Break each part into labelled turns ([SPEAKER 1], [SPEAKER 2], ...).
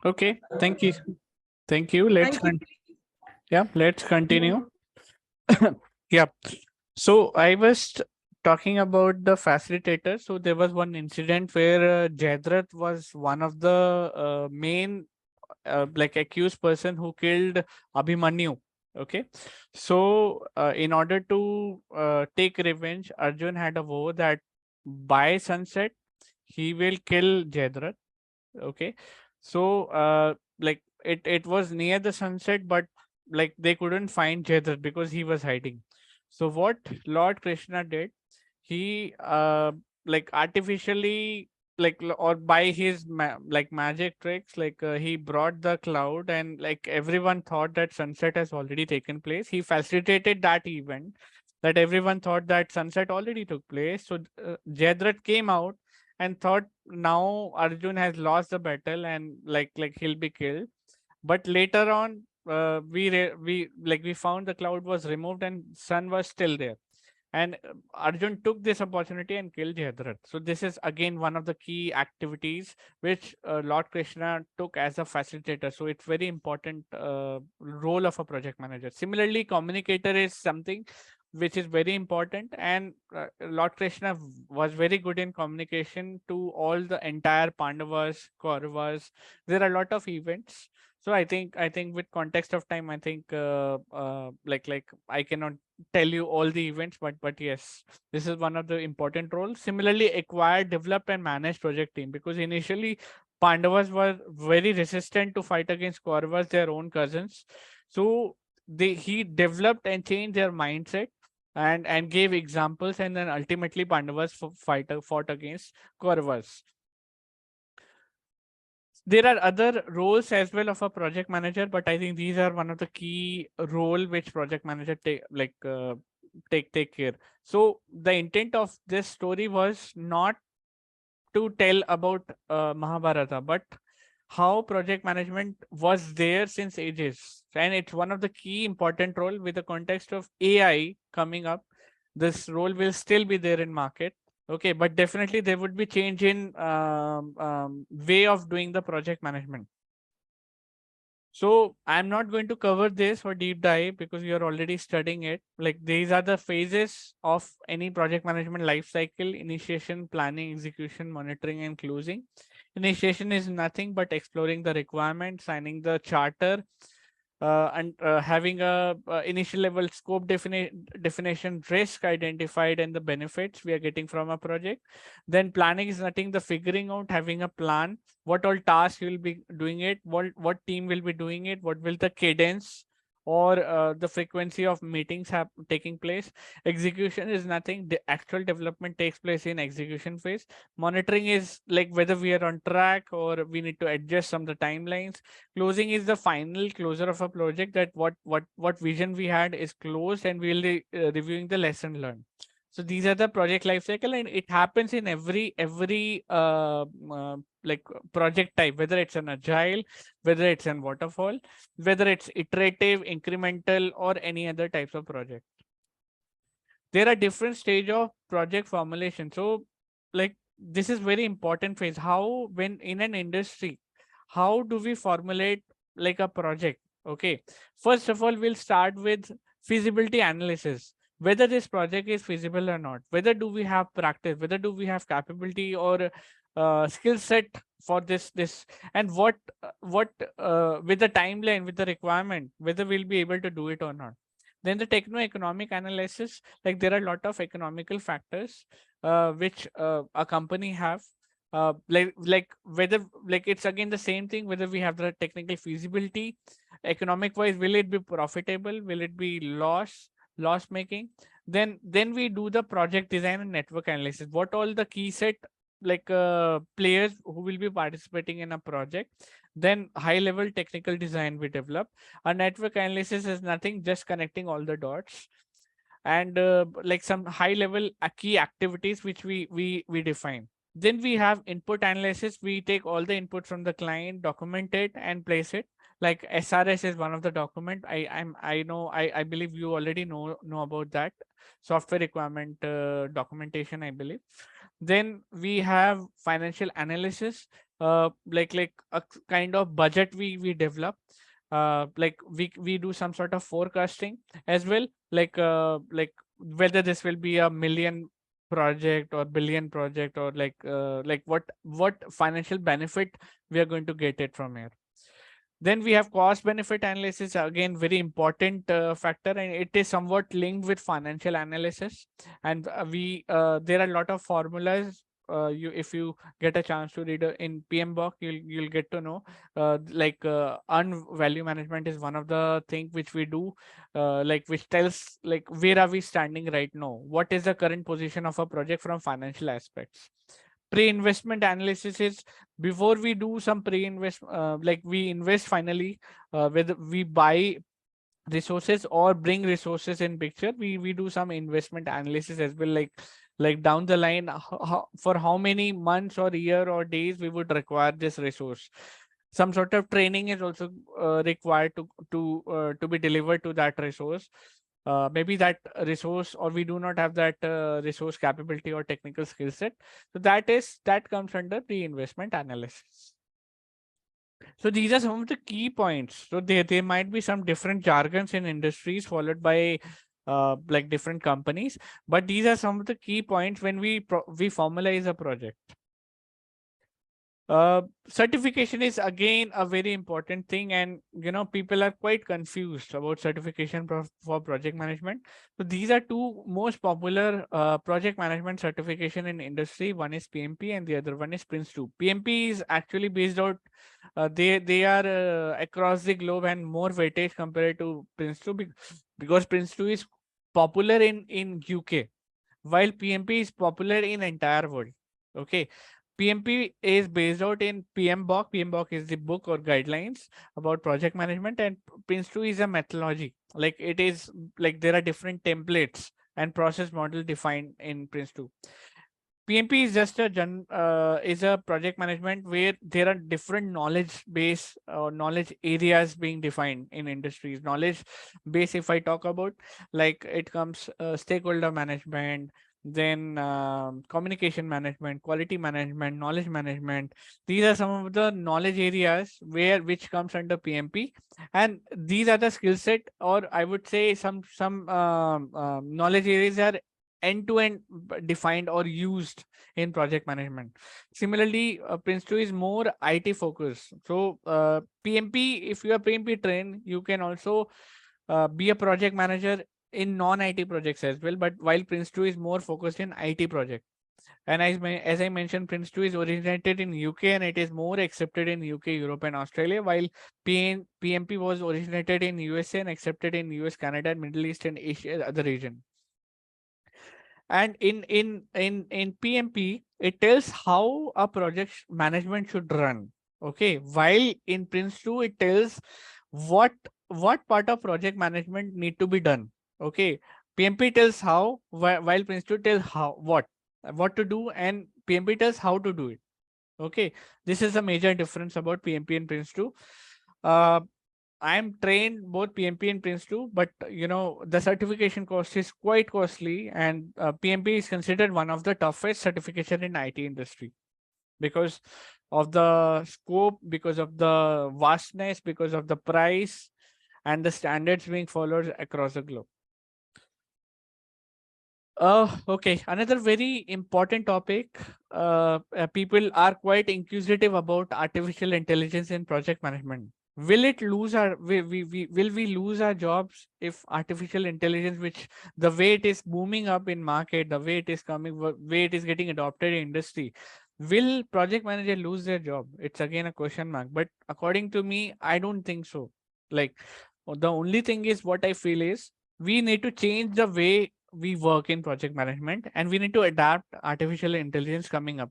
[SPEAKER 1] Okay, thank you. Thank you.
[SPEAKER 2] Thank you.
[SPEAKER 1] Let's continue. Yeah. So I was talking about the facilitator. So there was one incident where Jadrat was one of the main like accused person who killed Abhimanyu. Okay. So in order to take revenge, Arjun had a vow that by sunset he will kill Jadrat. Okay. So like it was near the sunset, but like they couldn't find Jadrat because he was hiding. So what Lord Krishna did, he like artificially or by his like magic tricks, like he brought the cloud, and like everyone thought that sunset has already taken place. He facilitated that event, that everyone thought that sunset already took place. So Jadrat came out and thought now Arjun has lost the battle and like he'll be killed. But later on, we found the cloud was removed and sun was still there. And Arjun took this opportunity and killed Jayadrat. So this is again one of the key activities which Lord Krishna took as a facilitator. So it's very important role of a project manager. Similarly, communicator is something which is very important, and Lord Krishna was very good in communication to all the entire Pandavas, Kauravas. There are a lot of events. So I think with context of time, I think like I cannot tell you all the events, but yes, this is one of the important roles. Similarly, acquire, develop, and manage project team, because initially Pandavas were very resistant to fight against Kauravas, their own cousins. So he developed and changed their mindset, and gave examples, and then ultimately Pandavas fought against Kauravas. There are other roles as well of a project manager, but I think these are one of the key role which project manager take care. So the intent of this story was not to tell about Mahabharata, but how project management was there since ages, and it's one of the key important role. With the context of AI coming up, this role will still be there in market. Okay, but definitely there would be change in way of doing the project management. So I'm not going to cover this for deep dive because you're already studying it. Like, these are the phases of any project management life cycle: initiation, planning, execution, monitoring, and closing. Initiation is nothing but exploring the requirement, signing the charter, and having a initial level scope definition, risk identified, and the benefits we are getting from a project. Then planning is nothing, the figuring out, having a plan, what all tasks you will be doing it, what team will be doing it, what will the cadence or the frequency of meetings have taking place. Execution is nothing, the actual development takes place in execution phase. Monitoring is like whether we are on track or we need to adjust some of the timelines. Closing is the final closure of a project, that what vision we had is closed, and we'll be reviewing the lesson learned. So these are the project life cycle, and it happens in every like project type, whether it's an agile, whether it's an waterfall, whether it's iterative, incremental, or any other types of project. There are different stage of project formulation. So like this is very important phase. How, when in an industry, how do we formulate like a project? Okay, first of all, we'll start with feasibility analysis, whether this project is feasible or not, whether do we have practice, whether do we have capability or skill set for this, and what with the timeline, with the requirement, whether we'll be able to do it or not. Then the techno-economic analysis, like there are a lot of economical factors which a company have, like whether, like it's again the same thing, whether we have the technical feasibility, economic wise, will it be profitable, will it be loss making. Then we do the project design and network analysis, what all the key set like players who will be participating in a project. Then high level technical design we develop. A network analysis is nothing, just connecting all the dots, and like some high level key activities which we define. Then we have input analysis, we take all the input from the client, document it, and place it. Like SRS is one of the document. I believe you already know about that software requirement documentation, I believe. Then we have financial analysis, like a kind of budget we develop. Like we do some sort of forecasting as well, like whether this will be a million project or billion project, or like what financial benefit we are going to get it from here. Then we have cost benefit analysis, again very important factor, and it is somewhat linked with financial analysis. And we there are a lot of formulas. You, if you get a chance to read in PMBOK, you'll get to know. Earn value management is one of the thing which we do, like which tells like where are we standing right now, what is the current position of a project from financial aspects. Pre-investment analysis is before we do some pre-invest, like we invest finally, whether we buy resources or bring resources in picture, we do some investment analysis as well, like down the line, for how many months or year or days we would require this resource. Some sort of training is also required to be delivered to that resource. Maybe that resource, or we do not have that resource capability or technical skill set. So that comes under the investment analysis. So these are some of the key points. So there might be some different jargons in industries followed by like different companies, but these are some of the key points when we formalize a project. Certification is again a very important thing, and people are quite confused about certification for project management. So these are two most popular project management certification in industry. One is PMP and the other one is Prince2. PMP is actually based out, they are across the globe and more weightage compared to Prince2, because Prince2 is popular in UK, while PMP is popular in entire world. Okay. PMP is based out in PMBOK. PMBOK is the book or guidelines about project management, and Prince2 is a methodology. Like it is like there are different templates and process model defined in Prince2. PMP is just is a project management where there are different knowledge base or knowledge areas being defined in industries. Knowledge base, if I talk about, like it comes stakeholder management, then communication management, quality management, knowledge management. These are some of the knowledge areas which comes under PMP, and these are the skill set, or I would say some knowledge areas are end-to-end defined or used in project management. Similarly, Prince2 is more IT focused. So PMP, if you are PMP trained, you can also be a project manager in non-IT projects as well. But while Prince2 is more focused in IT project. And as I mentioned, Prince2 is originated in UK and it is more accepted in UK, Europe, and Australia, while PMP was originated in USA and accepted in US, Canada, and Middle East and Asia, other region. And in PMP, it tells how a project management should run. Okay, while in Prince2 it tells what part of project management need to be done. Okay, PMP tells how, while Prince2 tells how what to do, and PMP tells how to do it. Okay, this is a major difference about PMP and Prince2. I'm trained both PMP and Prince2, but the certification cost is quite costly, and PMP is considered one of the toughest certification in IT industry because of the scope, because of the vastness, because of the price, and the standards being followed across the globe. Okay, another very important topic. People are quite inquisitive about artificial intelligence in project management. Will it lose our will we lose our jobs if artificial intelligence, which the way it is booming up in market, the way it is coming, way it is getting adopted in industry, will project manager lose their job? It's again a question mark. But according to me, I don't think so. Like the only thing is, what I feel is we need to change the way we work in project management, and we need to adapt artificial intelligence coming up.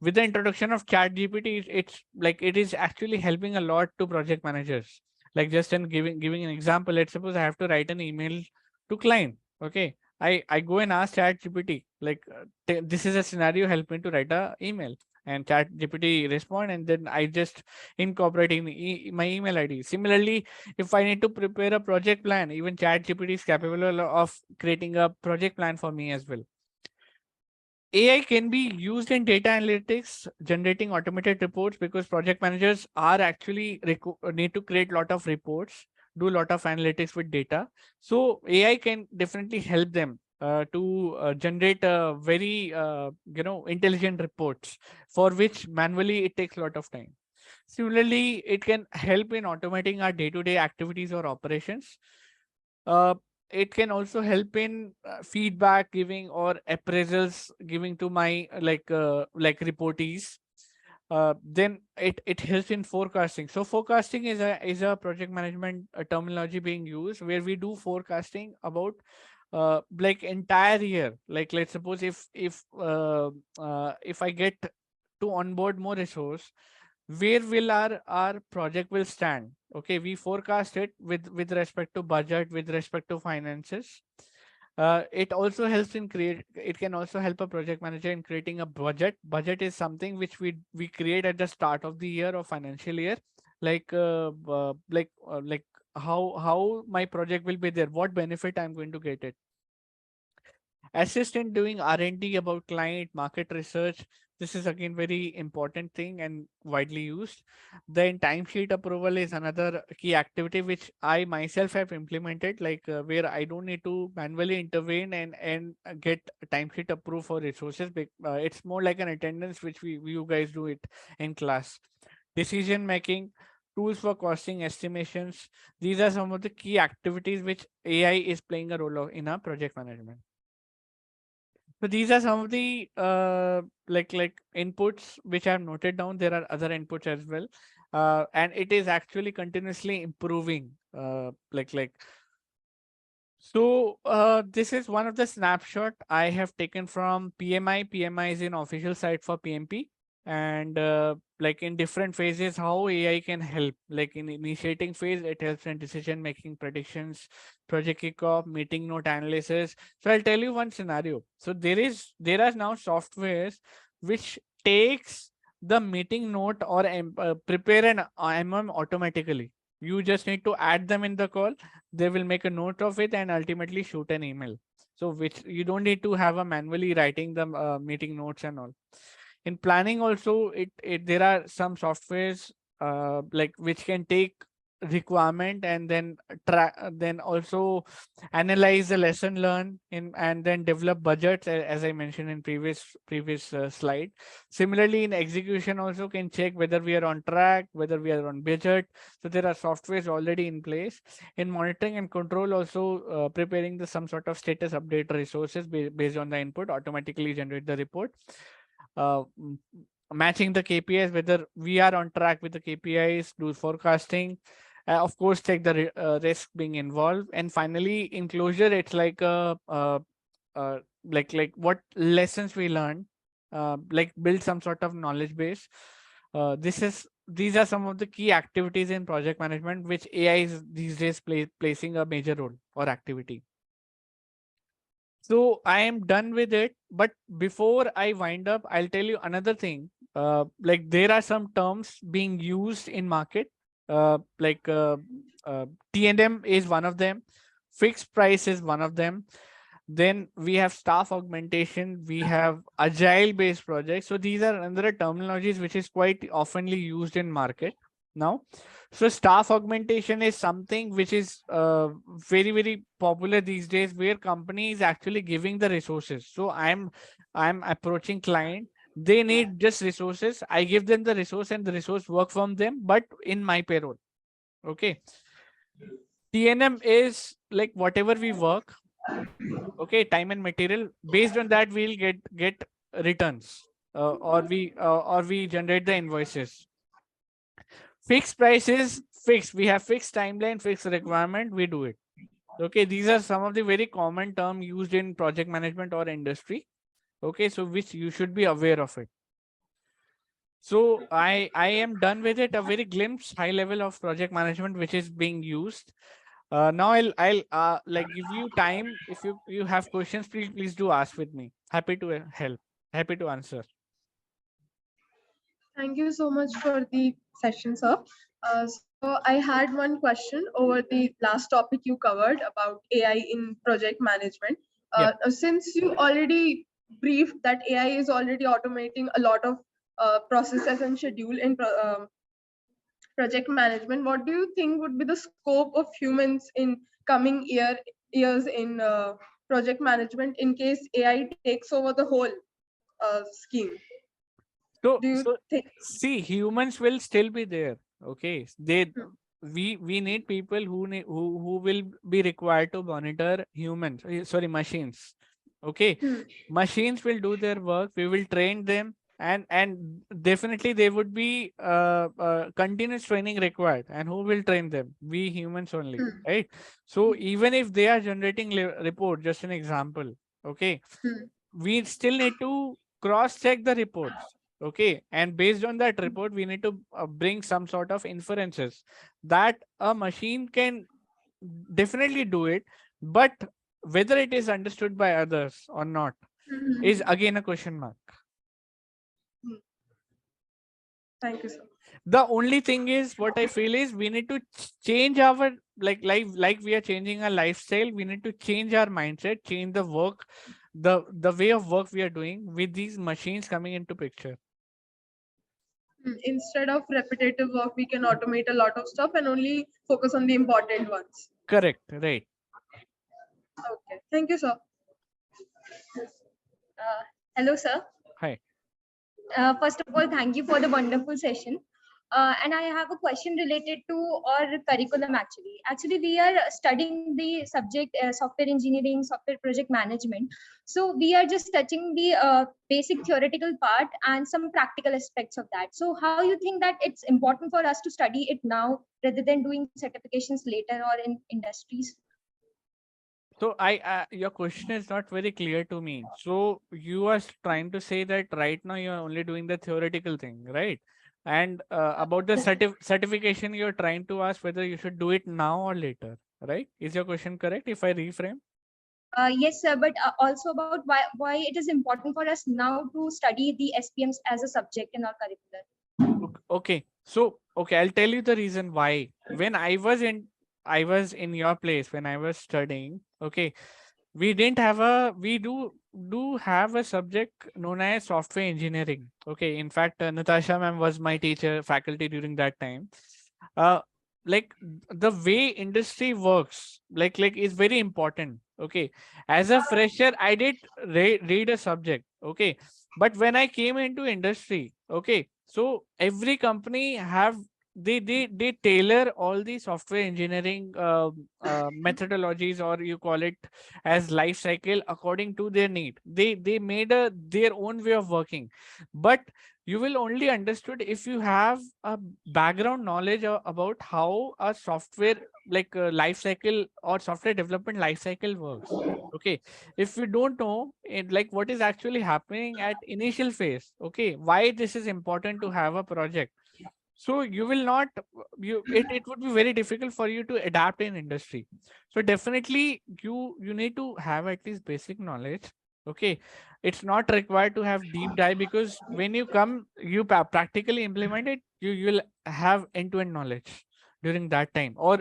[SPEAKER 1] With the introduction of chat GPT, it's like it is actually helping a lot to project managers. Like just in giving an example, let's suppose I have to write an email to client. Okay, I go and ask chat GPT, like this is a scenario, help me to write a email. and chat GPT respond, and then I just incorporate in my email ID. Similarly, if I need to prepare a project plan, even chat GPT is capable of creating a project plan for me as well. AI can be used in data analytics, generating automated reports, because project managers are actually need to create a lot of reports, do a lot of analytics with data. So AI can definitely help them to generate a very intelligent reports, for which manually it takes a lot of time. Similarly, it can help in automating our day-to-day activities or operations. Uh, it can also help in feedback giving or appraisals giving to my like reportees. Then it helps in forecasting. So forecasting is a project management terminology being used, where we do forecasting about like entire year. Like, let's suppose if I get to onboard more resource, where will our project will stand. Okay, we forecast it with respect to budget, with respect to finances. It also helps in create it can also help a project manager in creating a budget. Is something which we create at the start of the year or financial year, like how my project will be there, what benefit I'm going to get it. Assist in doing R&D about client market research. This is again very important thing and widely used. Then timesheet approval is another key activity which I myself have implemented, where I don't need to manually intervene and get timesheet approved for resources. It's more like an attendance which we you guys do it in class. Decision making, tools for costing estimations. These are some of the key activities which AI is playing a role in our project management. So these are some of the like inputs which I have noted down. There are other inputs as well, and it is actually continuously improving. This is one of the snapshot I have taken from PMI. PMI is an official site for PMP, and like in different phases, how AI can help. Like in initiating phase, it helps in decision making, predictions, project kickoff, meeting note analysis. So I'll tell you one scenario. So there are now softwares which takes the meeting note or prepare an MM automatically. You just need to add them in the call, they will make a note of it and ultimately shoot an email. So which you don't need to have a manually writing the meeting notes and all. In planning also, it there are some softwares like which can take requirement and then track, then also analyze the lesson learned in, and then develop budgets, as I mentioned in previous slide. Similarly, in execution also can check whether we are on track, whether we are on budget. So there are softwares already in place. In monitoring and control also, preparing the some sort of status update resources based on the input, automatically generate the report. uh, m- Matching the KPIs, whether we are on track with the KPIs, do forecasting, of course, check the risk being involved. And finally, in closure, it's like like what lessons we learned, like build some sort of knowledge base. These are some of the key activities in project management which AI is these days placing a major role or activity. So I am done with it. But before I wind up, I'll tell you another thing. Like there are some terms being used in market. Uh, like uh, T&M is one of them. Fixed price is one of them. Then we have staff augmentation. We have agile based projects. So these are another terminologies which is quite oftenly used in market now. So staff augmentation is something which is very popular these days, where company is actually giving the resources. So I'm approaching client. They need just resources. I give them the resource and the resource work from them, but in my payroll. Okay. TNM is like whatever we work. Okay, time and material. Based on that, we'll get returns, or we generate the invoices. Fixed price is fixed. We have fixed timeline, fixed requirement. We do it. Okay, these are some of the very common term used in project management or industry. Okay, so which you should be aware of it. So I am done with it. A very glimpse, high level of project management which is being used. Now I'll like give you time. If you have questions, please do ask with me. Happy to help. Happy to answer.
[SPEAKER 2] Thank you so much for the session, sir. So I had one question over the last topic you covered about AI in project management.
[SPEAKER 1] Yeah.
[SPEAKER 2] Since you already briefed that AI is already automating a lot of processes and schedule in project management, what do you think would be the scope of humans in coming years in project management in case AI takes over the whole scheme?
[SPEAKER 1] So,
[SPEAKER 2] Do you
[SPEAKER 1] so
[SPEAKER 2] think?
[SPEAKER 1] see, humans will still be there. Okay, they
[SPEAKER 2] Hmm,
[SPEAKER 1] we need people who will be required to monitor humans. Sorry, machines. Okay,
[SPEAKER 2] hmm,
[SPEAKER 1] machines will do their work. We will train them, and definitely there would be continuous training required. And who will train them? We humans only,
[SPEAKER 2] hmm,
[SPEAKER 1] right? So even if they are generating report, just an example. Okay,
[SPEAKER 2] hmm.
[SPEAKER 1] we still need to cross check the reports. Okay, and based on that report we need to bring some sort of inferences that a machine can definitely do it, but whether it is understood by others or not is
[SPEAKER 2] Mhm.
[SPEAKER 1] again a question mark.
[SPEAKER 2] Mm, thank you, sir.
[SPEAKER 1] The only thing is, what I feel is, we need to change our like we are changing our lifestyle. We need to change our mindset, change the work, the way of work we are doing with these machines coming into picture.
[SPEAKER 2] Instead of repetitive work, we can automate a lot of stuff and only focus on the important ones.
[SPEAKER 1] Correct, right.
[SPEAKER 2] Okay. Thank you, sir.
[SPEAKER 3] Hello, sir.
[SPEAKER 1] Hi.
[SPEAKER 3] First of all, thank you for the wonderful session. And I have a question related to our curriculum actually. Actually, we are studying the subject software engineering, software project management. So we are just touching the basic theoretical part and some practical aspects of that. So how you think that it's important for us to study it now rather than doing certifications later or in industries?
[SPEAKER 1] So your question is not very clear to me. So you are trying to say that right now you are only doing the theoretical thing, right? And about the certification, you're trying to ask whether you should do it now or later, right? Is your question correct if I reframe?
[SPEAKER 3] Yes, sir, but also about why it is important for us now to study the SPMs as a subject in our curriculum.
[SPEAKER 1] Okay. So, okay, I'll tell you the reason why. When I was in your place when I was studying, okay, we didn't have a we do have a subject known as software engineering. Okay, in fact, Natasha ma'am was my teacher faculty during that time. uh like the way industry works, like is very important. Okay, as a fresher I did read a subject. Okay, but when I came into industry, okay, so every company have they tailor all the software engineering methodologies, or you call it as life cycle, according to their need. They made a their own way of working, but you will only understood if you have a background knowledge about how a software life cycle or software development life cycle works. Okay, if you don't know it, like what is actually happening at initial phase, okay, why this is important to have a project, so you will not it would be very difficult for you to adapt in industry. So definitely you need to have at least basic knowledge. Okay, it's not required to have deep dive, because when you come you practically implement it, you'll have end-to-end knowledge during that time, or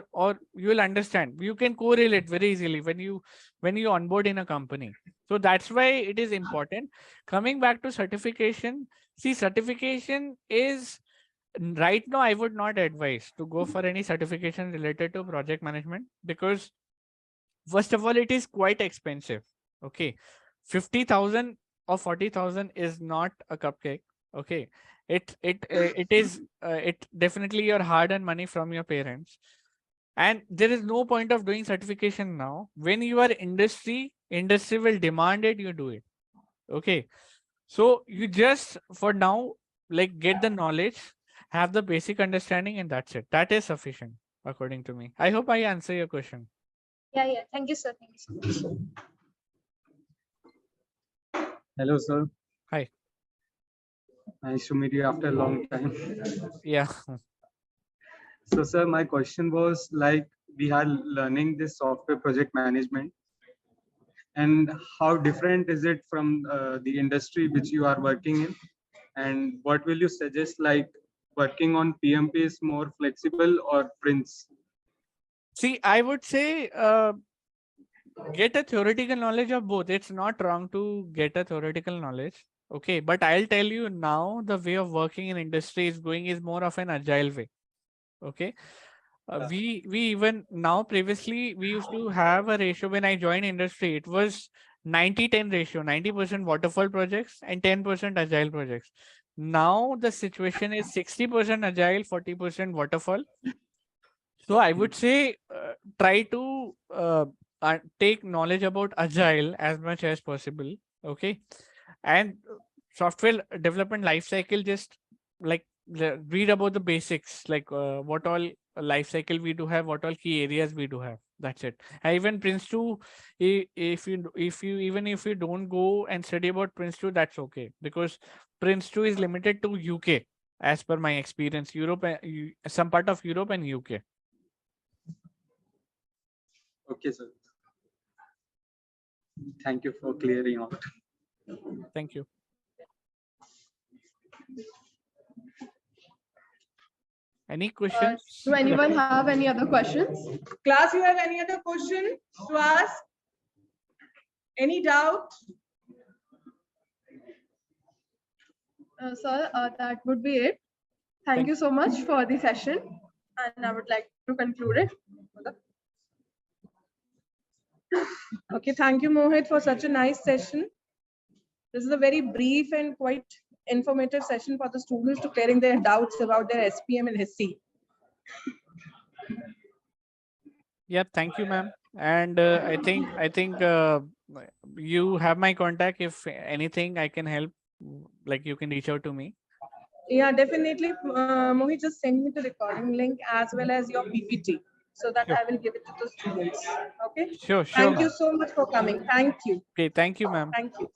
[SPEAKER 1] you will understand, you can correlate very easily when you onboard in a company. So that's why it is important. Coming back to certification, see, certification is, right now I would not advise to go for any certification related to project management, because first of all it is quite expensive. Okay, 50,000 or 40,000 is not a cupcake. Okay, it is it definitely your hard earned money from your parents, and there is no point of doing certification now. When you are industry will demand it, you do it. Okay, so you just for now, like, get the knowledge, have the basic understanding, and that's it. That is sufficient according to me. I hope I answer your question.
[SPEAKER 3] Yeah, yeah. Thank you, sir. Thank you so much.
[SPEAKER 4] Hello, sir.
[SPEAKER 1] Hi.
[SPEAKER 4] Nice to meet you after a long time.
[SPEAKER 1] Yeah.
[SPEAKER 4] So, sir, my question was like we are learning this software project management, and how different is it from the industry which you are working in? And what will you suggest, like working on PMP is more flexible or Prince?
[SPEAKER 1] See, I would say get a theoretical knowledge of both. It's not wrong to get a theoretical knowledge. Okay, but I'll tell you now the way of working in industry is going is more of an agile way. Okay. We even now previously we used to have a ratio when I joined industry. It was 90-10 ratio, 90% waterfall projects and 10% agile projects. Now the situation is 60% agile, 40% waterfall. So I would say try to take knowledge about agile as much as possible. Okay, and software development life cycle, just like read about the basics, like what all life cycle we do have, what all key areas we do have. That's it. And even Prince 2, if you don't go and study about Prince 2, that's okay, because Prince 2 is limited to UK as per my experience. Europe, some part of Europe and UK.
[SPEAKER 4] Okay, sir. Thank you for clearing out.
[SPEAKER 1] Thank you. Any questions?
[SPEAKER 2] Do anyone have any other questions?
[SPEAKER 5] Class, you have any other question to ask? Any doubt?
[SPEAKER 2] Sir, that would be it. Thank you so much for the session, and I would like to conclude it.
[SPEAKER 5] Okay, thank you, Mohit, for such a nice session. This is a very brief and quite informative session for the students to clearing their doubts about their SPM and HC.
[SPEAKER 1] Yeah, thank you, ma'am. And I think you have my contact. If anything I can help, like you can reach out to me.
[SPEAKER 5] Yeah, definitely. Mohit, just send me the recording link as well as your PPT so that
[SPEAKER 1] Sure.
[SPEAKER 5] I will give it to the students. Okay.
[SPEAKER 1] Sure,
[SPEAKER 5] Thank you
[SPEAKER 1] ma'am.
[SPEAKER 5] so much for coming. Thank you.
[SPEAKER 1] Okay, thank you, ma'am.
[SPEAKER 5] Thank you.